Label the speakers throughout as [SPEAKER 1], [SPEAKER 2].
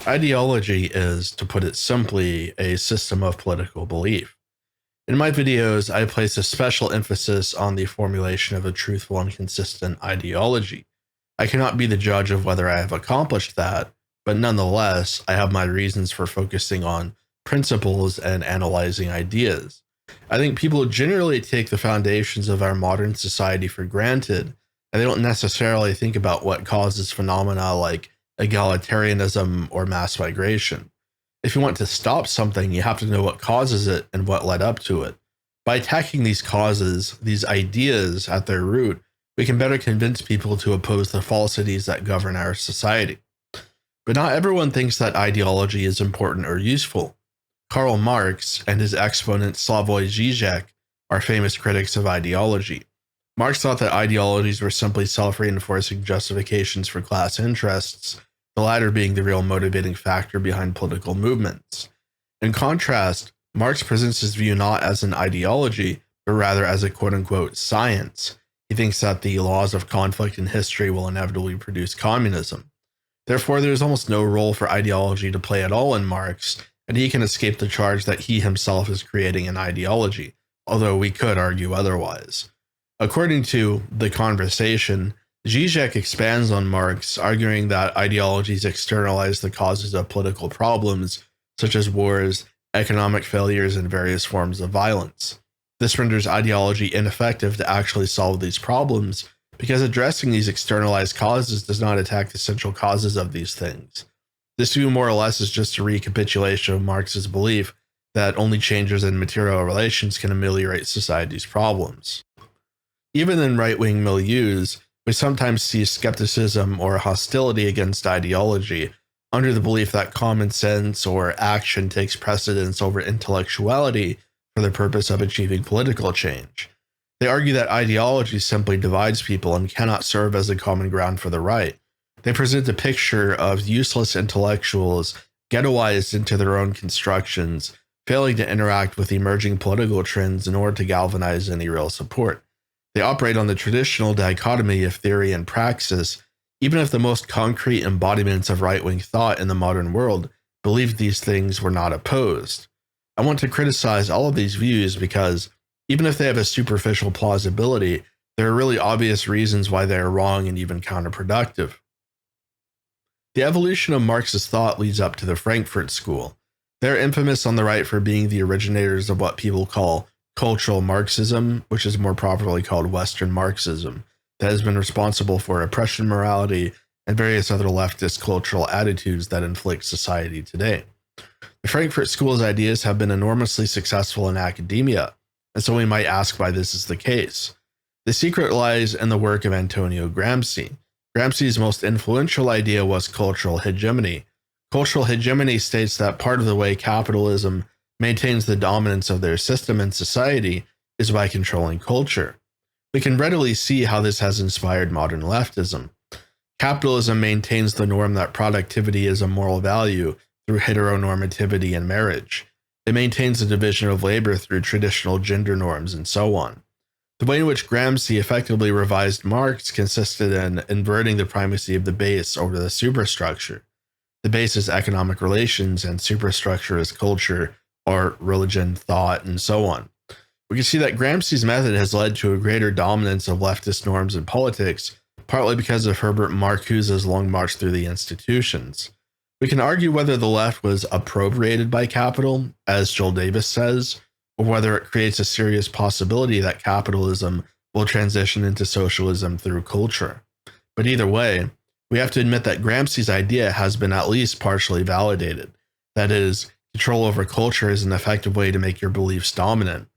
[SPEAKER 1] Ideology is, to put it simply, a system of political belief. In my videos, I place a special emphasis on the formulation of a truthful and consistent ideology. I cannot be the judge of whether I have accomplished that, but nonetheless, I have my reasons for focusing on principles and analyzing ideas. I think people generally take the foundations of our modern society for granted, and they don't necessarily think about what causes phenomena like egalitarianism or mass migration. If you want to stop something, you have to know what causes it and what led up to it. By attacking these causes, these ideas at their root, we can better convince people to oppose the falsities that govern our society. But not everyone thinks that ideology is important or useful. Karl Marx and his exponent Slavoj Žižek are famous critics of ideology. Marx thought that ideologies were simply self-reinforcing justifications for class interests, the latter being the real motivating factor behind political movements. In contrast, Marx presents his view not as an ideology, but rather as a quote-unquote science. He thinks that the laws of conflict in history will inevitably produce communism. Therefore, there is almost no role for ideology to play at all in Marx, and he can escape the charge that he himself is creating an ideology, although we could argue otherwise. According to The Conversation, Žižek expands on Marx, arguing that ideologies externalize the causes of political problems, such as wars, economic failures, and various forms of violence. This renders ideology ineffective to actually solve these problems, because addressing these externalized causes does not attack the central causes of these things. This view more or less is just a recapitulation of Marx's belief that only changes in material relations can ameliorate society's problems. Even in right-wing milieus, we sometimes see skepticism or hostility against ideology under the belief that common sense or action takes precedence over intellectuality for the purpose of achieving political change. They argue that ideology simply divides people and cannot serve as a common ground for the right. They present a picture of useless intellectuals ghettoized into their own constructions, failing to interact with emerging political trends in order to galvanize any real support. They operate on the traditional dichotomy of theory and praxis, even if the most concrete embodiments of right-wing thought in the modern world believed these things were not opposed. I want to criticize all of these views because, even if they have a superficial plausibility, there are really obvious reasons why they are wrong and even counterproductive. The evolution of Marx's thought leads up to the Frankfurt School. They're infamous on the right for being the originators of what people call cultural Marxism, which is more properly called Western Marxism, that has been responsible for oppression morality and various other leftist cultural attitudes that inflict society today. The Frankfurt School's ideas have been enormously successful in academia, and so we might ask why this is the case. The secret lies in the work of Antonio Gramsci. Gramsci's most influential idea was cultural hegemony. Cultural hegemony states that part of the way capitalism maintains the dominance of their system in society is by controlling culture. We can readily see how this has inspired modern leftism. Capitalism maintains the norm that productivity is a moral value through heteronormativity in marriage. It maintains the division of labor through traditional gender norms and so on. The way in which Gramsci effectively revised Marx consisted in inverting the primacy of the base over the superstructure. The base is economic relations and superstructure is culture, art, religion, thought, and so on. We can see that Gramsci's method has led to a greater dominance of leftist norms in politics, partly because of Herbert Marcuse's long march through the institutions. We can argue whether the left was appropriated by capital, as Joel Davis says, or whether it creates a serious possibility that capitalism will transition into socialism through culture. But either way, we have to admit that Gramsci's idea has been at least partially validated. That is, control over culture is an effective way to make your beliefs dominant.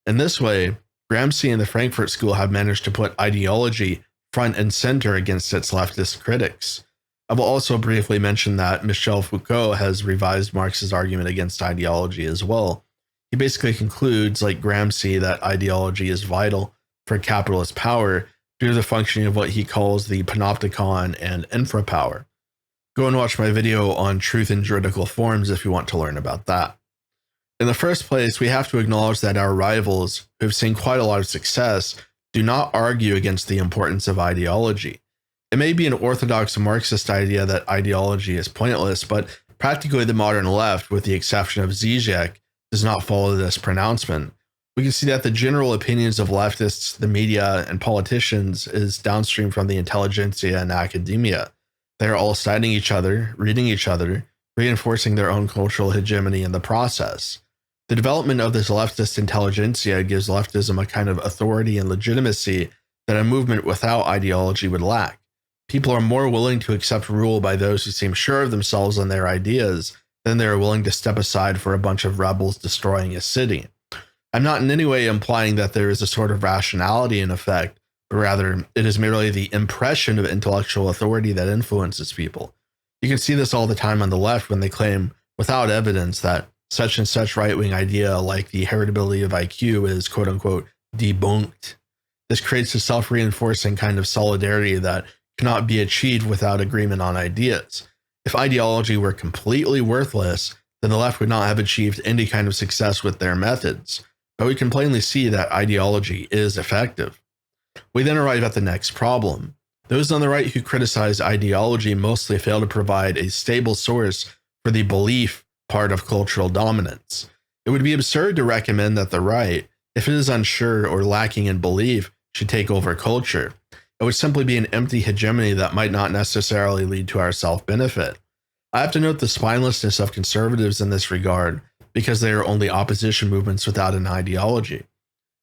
[SPEAKER 1] In this way, Gramsci and the Frankfurt School have managed to put ideology front and center against its leftist critics. I will also briefly mention that Michel Foucault has revised Marx's argument against ideology as well. He basically concludes, like Gramsci, that ideology is vital for capitalist power due to the functioning of what he calls the panopticon and infrapower. Go and watch my video on truth in juridical forms if you want to learn about that. In the first place, we have to acknowledge that our rivals, who have seen quite a lot of success, do not argue against the importance of ideology. It may be an orthodox Marxist idea that ideology is pointless, but Practically the modern left, with the exception of Zizek, does not follow this pronouncement. We can see that the general opinions of leftists, the media, and politicians is downstream from the intelligentsia and academia. They are all citing each other, reading each other, reinforcing their own cultural hegemony in the process. The development of this leftist intelligentsia gives leftism a kind of authority and legitimacy that a movement without ideology would lack. People are more willing to accept rule by those who seem sure of themselves and their ideas than they are willing to step aside for a bunch of rebels destroying a city. I'm not in any way implying that there is a sort of rationality in effect, but rather it is merely the impression of intellectual authority that influences people. You can see this all the time on the left when they claim, without evidence, that such and such right-wing idea like the heritability of IQ is quote-unquote debunked. This creates a self-reinforcing kind of solidarity that cannot be achieved without agreement on ideas. If ideology were completely worthless, then the left would not have achieved any kind of success with their methods. But we can plainly see that ideology is effective. We then arrive at the next problem. Those on the right who criticize ideology mostly fail to provide a stable source for the belief part of cultural dominance. It would be absurd to recommend that the right, if it is unsure or lacking in belief, should take over culture. It would simply be an empty hegemony that might not necessarily lead to our self-benefit. I have to note the spinelessness of conservatives in this regard, because they are only opposition movements without an ideology.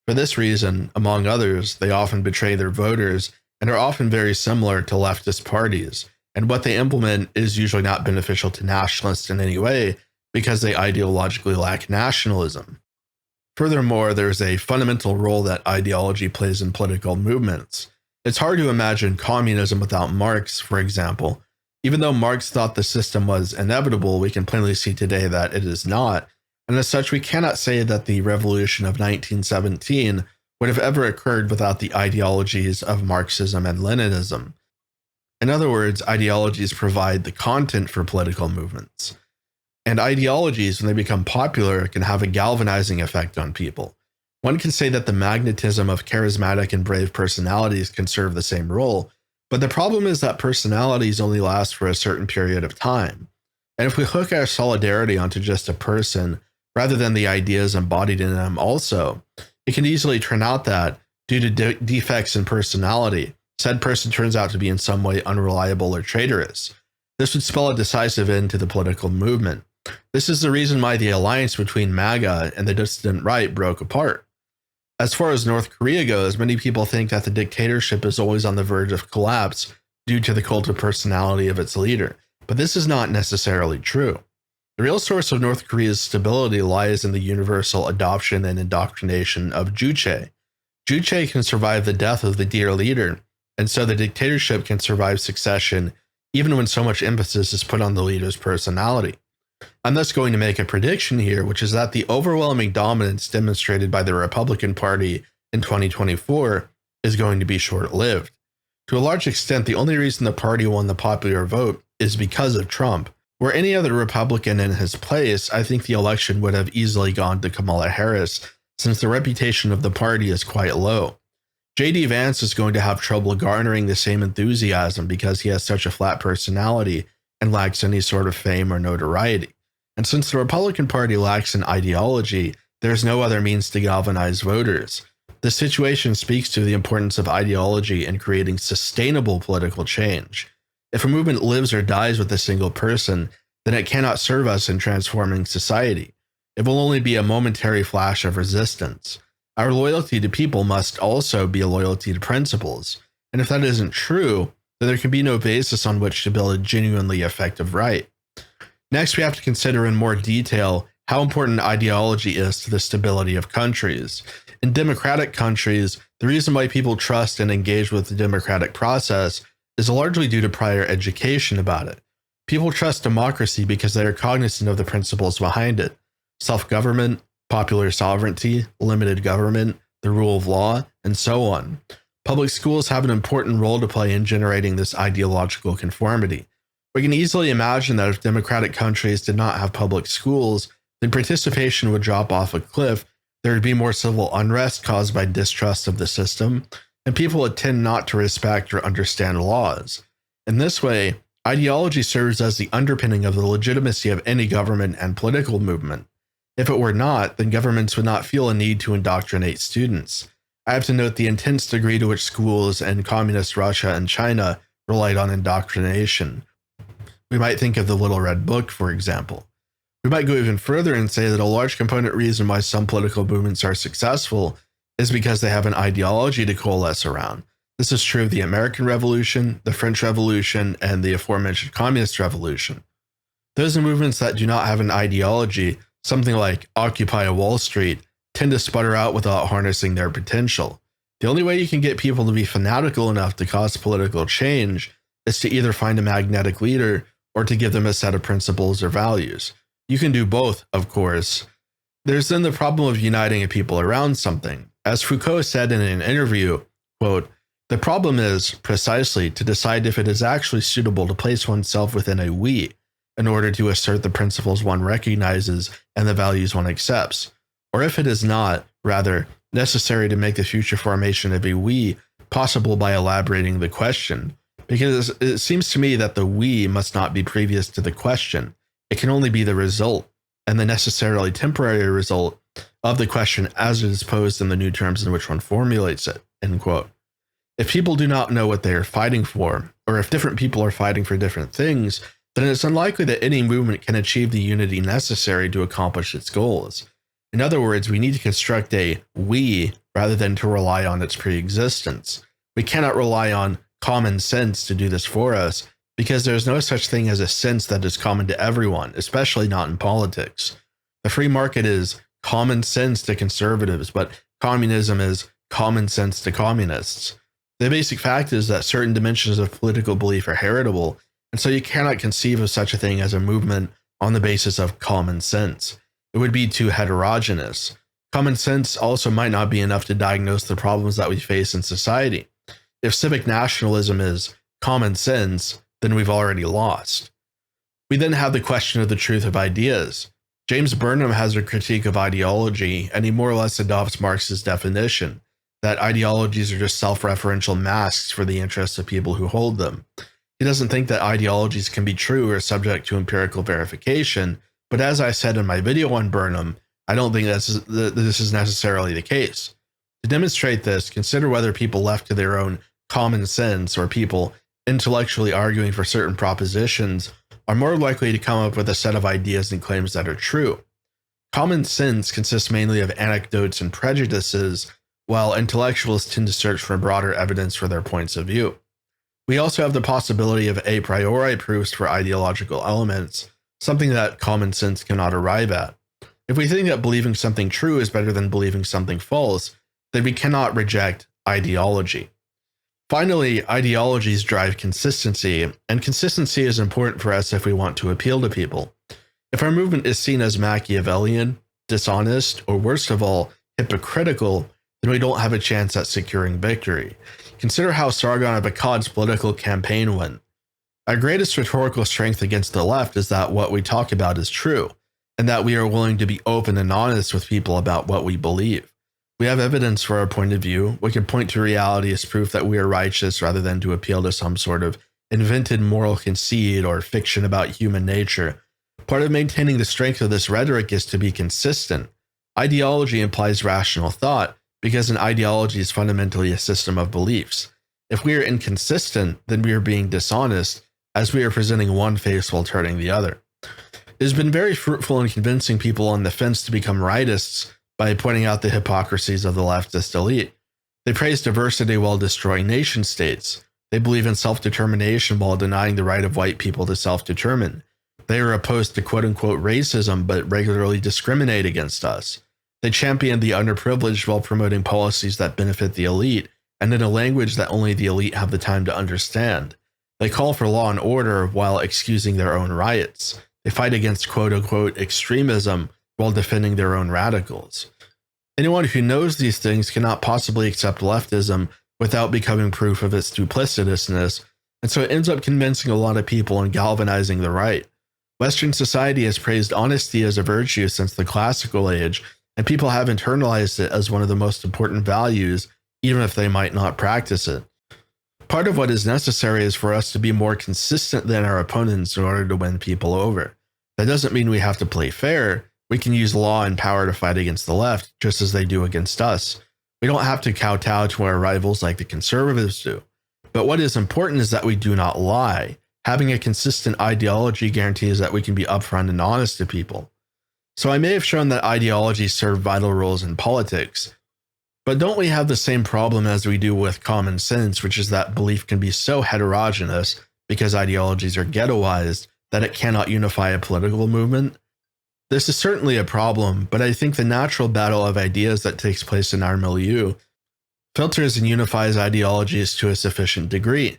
[SPEAKER 1] For this reason, among others, they often betray their voters and are often very similar to leftist parties, and what they implement is usually not beneficial to nationalists in any way because they ideologically lack nationalism. Furthermore, there is a fundamental role that ideology plays in political movements. It's hard to imagine communism without Marx, for example. Even though Marx thought the system was inevitable, we can plainly see today that it is not, and as such, we cannot say that the revolution of 1917 would have ever occurred without the ideologies of Marxism and Leninism. In other words, ideologies provide the content for political movements. And ideologies, when they become popular, can have a galvanizing effect on people. One can say that the magnetism of charismatic and brave personalities can serve the same role, but the problem is that personalities only last for a certain period of time. And if we hook our solidarity onto just a person, rather than the ideas embodied in them also, it can easily turn out that, due to defects in personality, said person turns out to be in some way unreliable or traitorous. This would spell a decisive end to the political movement. This is the reason why the alliance between MAGA and the dissident right broke apart. As far as North Korea goes, many people think that the dictatorship is always on the verge of collapse due to the cult of personality of its leader, but this is not necessarily true. The real source of North Korea's stability lies in the universal adoption and indoctrination of Juche. Juche can survive the death of the dear leader, and so the dictatorship can survive succession even when so much emphasis is put on the leader's personality. I'm thus going to make a prediction here, which is that the overwhelming dominance demonstrated by the Republican Party in 2024 is going to be short-lived. To a large extent, the only reason the party won the popular vote is because of Trump. Were any other Republican in his place, I think the election would have easily gone to Kamala Harris, since the reputation of the party is quite low. J.D. Vance is going to have trouble garnering the same enthusiasm because he has such a flat personality and lacks any sort of fame or notoriety. And since the Republican Party lacks an ideology, there's no other means to galvanize voters. This situation speaks to the importance of ideology in creating sustainable political change. If a movement lives or dies with a single person, then it cannot serve us in transforming society. It will only be a momentary flash of resistance. Our loyalty to people must also be a loyalty to principles. And if that isn't true, then there can be no basis on which to build a genuinely effective right. Next, we have to consider in more detail how important ideology is to the stability of countries. In democratic countries, the reason why people trust and engage with the democratic process is largely due to prior education about it. People trust democracy because they are cognizant of the principles behind it: self-government, popular sovereignty, limited government, the rule of law, and so on. Public schools have an important role to play in generating this ideological conformity. We can easily imagine that if democratic countries did not have public schools, then participation would drop off a cliff, there would be more civil unrest caused by distrust of the system, and people would tend not to respect or understand laws. In this way, Ideology serves as the underpinning of the legitimacy of any government and political movement. If it were not, then governments would not feel a need to indoctrinate students. I have to note the intense degree to which schools in communist Russia and China relied on indoctrination. We might think of the Little Red Book, for example. We might go even further and say that a large component reason why some political movements are successful is because they have an ideology to coalesce around. This is true of the American Revolution, the French Revolution, and the aforementioned Communist Revolution. Those movements that do not have an ideology, something like Occupy Wall Street, tend to sputter out without harnessing their potential. The only way you can get people to be fanatical enough to cause political change is to either find a magnetic leader or to give them a set of principles or values. You can do both, of course. There's then the problem of uniting a people around something. As Foucault said in an interview, quote, "The problem is, precisely, to decide if it is actually suitable to place oneself within a we in order to assert the principles one recognizes and the values one accepts, or if it is not, rather, necessary to make the future formation of a we possible by elaborating the question, because it seems to me that the we must not be previous to the question. It can only be the result, and the necessarily temporary result, of the question as it is posed in the new terms in which one formulates it," end quote. If people do not know what they are fighting for, or if different people are fighting for different things, then it's unlikely that any movement can achieve the unity necessary to accomplish its goals. In other words, we need to construct a we rather than to rely on its pre-existence. We cannot rely on common sense to do this for us, because there is no such thing as a sense that is common to everyone, especially not in politics. The free market is common sense to conservatives, but communism is common sense to communists. The basic fact is that certain dimensions of political belief are heritable, and so you cannot conceive of such a thing as a movement on the basis of common sense. It would be too heterogeneous. Common sense also might not be enough to diagnose the problems that we face in society. If civic nationalism is common sense, then we've already lost. We then have the question of the truth of ideas. James Burnham has a critique of ideology, and he more or less adopts Marx's definition, that ideologies are just self-referential masks for the interests of people who hold them. He doesn't think that ideologies can be true or subject to empirical verification, but as I said in my video on Burnham, I don't think this is necessarily the case. To demonstrate this, consider whether people left to their own common sense or people intellectually arguing for certain propositions are more likely to come up with a set of ideas and claims that are true. Common sense consists mainly of anecdotes and prejudices, while intellectuals tend to search for broader evidence for their points of view. We also have the possibility of a priori proofs for ideological elements, something that common sense cannot arrive at. If we think that believing something true is better than believing something false, then we cannot reject ideology. Finally, ideologies drive consistency, and consistency is important for us if we want to appeal to people. If our movement is seen as Machiavellian, dishonest, or worst of all, hypocritical, then we don't have a chance at securing victory. Consider how Sargon of Akkad's political campaign went. Our greatest rhetorical strength against the left is that what we talk about is true, and that we are willing to be open and honest with people about what we believe. We have evidence for our point of view. We can point to reality as proof that we are righteous rather than to appeal to some sort of invented moral conceit or fiction about human nature. Part of maintaining the strength of this rhetoric is to be consistent. Ideology implies rational thought because an ideology is fundamentally a system of beliefs. If we are inconsistent, then we are being dishonest, as we are presenting one face while turning the other. It has been very fruitful in convincing people on the fence to become rightists by pointing out the hypocrisies of the leftist elite. They praise diversity while destroying nation states. They believe in self-determination while denying the right of white people to self-determine. They are opposed to quote-unquote racism, but regularly discriminate against us. They champion the underprivileged while promoting policies that benefit the elite, and in a language that only the elite have the time to understand. They call for law and order while excusing their own riots. They fight against quote-unquote extremism while defending their own radicals. Anyone who knows these things cannot possibly accept leftism without becoming proof of its duplicitousness, and so it ends up convincing a lot of people and galvanizing the right. Western society has praised honesty as a virtue since the classical age, and people have internalized it as one of the most important values, even if they might not practice it. part of what is necessary is for us to be more consistent than our opponents in order to win people over. That doesn't mean we have to play fair. We can use law and power to fight against the left, just as they do against us. We don't have to kowtow to our rivals like the conservatives do. But what is important is that we do not lie. Having a consistent ideology guarantees that we can be upfront and honest to people. So I may have shown that ideologies serve vital roles in politics, but don't we have the same problem as we do with common sense, which is that belief can be so heterogeneous because ideologies are ghettoized that it cannot unify a political movement? This is certainly a problem, but I think the natural battle of ideas that takes place in our milieu filters and unifies ideologies to a sufficient degree.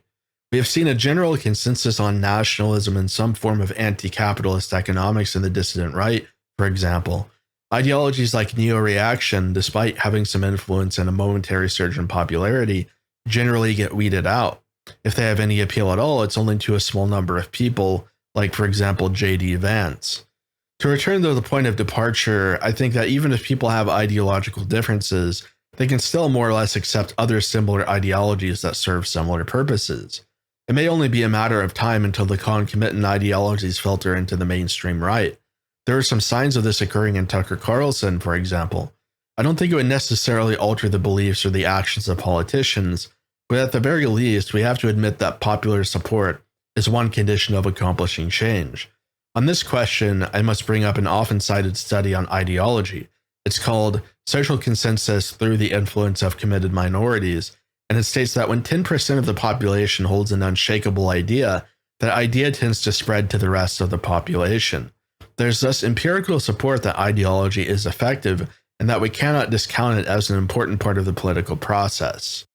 [SPEAKER 1] We have seen a general consensus on nationalism and some form of anti-capitalist economics in the dissident right, for example. Ideologies like neo-reaction, despite having some influence and a momentary surge in popularity, generally get weeded out. If they have any appeal at all, it's only to a small number of people, like, for example, J.D. Vance. To return to the point of departure, I think that even if people have ideological differences, they can still more or less accept other similar ideologies that serve similar purposes. It may only be a matter of time until the concomitant ideologies filter into the mainstream right. There are some signs of this occurring in Tucker Carlson, for example. I don't think it would necessarily alter the beliefs or the actions of politicians, but at the very least, we have to admit that popular support is one condition of accomplishing change. On this question, I must bring up an often cited study on ideology. It's called Social Consensus Through the Influence of Committed Minorities, and it states that when 10% of the population holds an unshakable idea, that idea tends to spread to the rest of the population. There's thus empirical support that ideology is effective and that we cannot discount it as an important part of the political process.